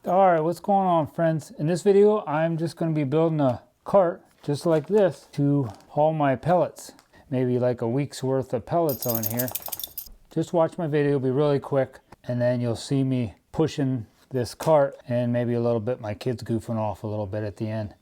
Alright, what's going on, friends? In this video, I'm just going to be building a cart just like this to haul my pellets. Maybe like a week's worth of pellets on here. Just watch my video, it'll be really quick, and then you'll see me pushing this cart and maybe a little bit my kids goofing off a little bit at the end.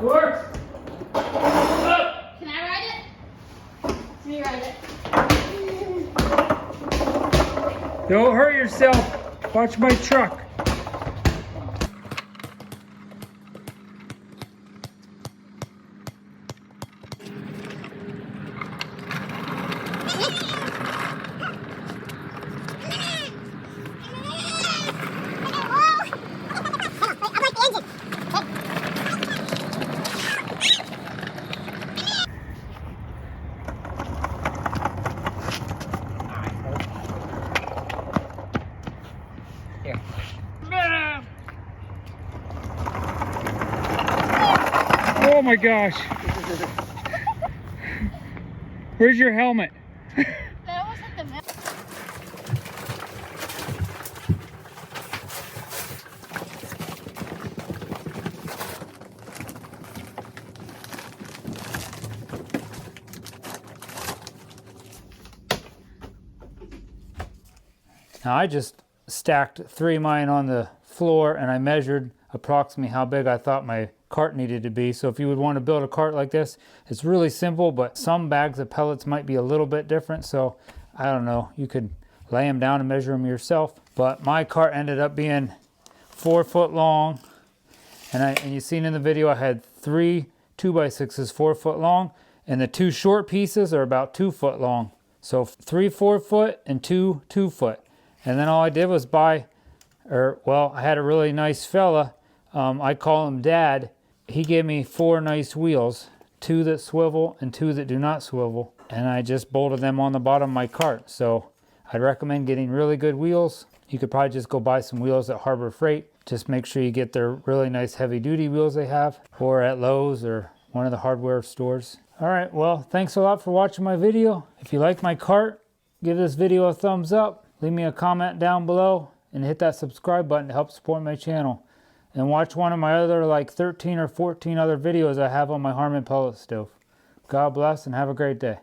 Works! Can I ride it? Let me ride it. Don't hurt yourself. Watch my truck. Oh my gosh. Where's your helmet? That wasn't the map. Now I just stacked 3 of mine on the floor and I measured approximately how big I thought my cart needed to be. So if you would want to build a cart like this, it's really simple, but some bags of pellets might be a little bit different. So I don't know, you could lay them down and measure them yourself. But my cart ended up being 4 foot long. And you seen in the video, I had 3 2x6s 4 foot long, and the 2 short pieces are about 2 foot long. So 3 4 foot and 2 2 foot. And then all I did was I had a really nice fella. I call him Dad. He gave me 4 nice wheels, 2 that swivel and 2 that do not swivel. And I just bolted them on the bottom of my cart. So I'd recommend getting really good wheels. You could probably just go buy some wheels at Harbor Freight. Just make sure you get their really nice heavy duty wheels they have, or at Lowe's or one of the hardware stores. All right, well, thanks a lot for watching my video. If you like my cart, give this video a thumbs up, leave me a comment down below, and hit that subscribe button to help support my channel. And watch one of my other like 13 or 14 other videos I have on my Harman pellet stove. God bless and have a great day.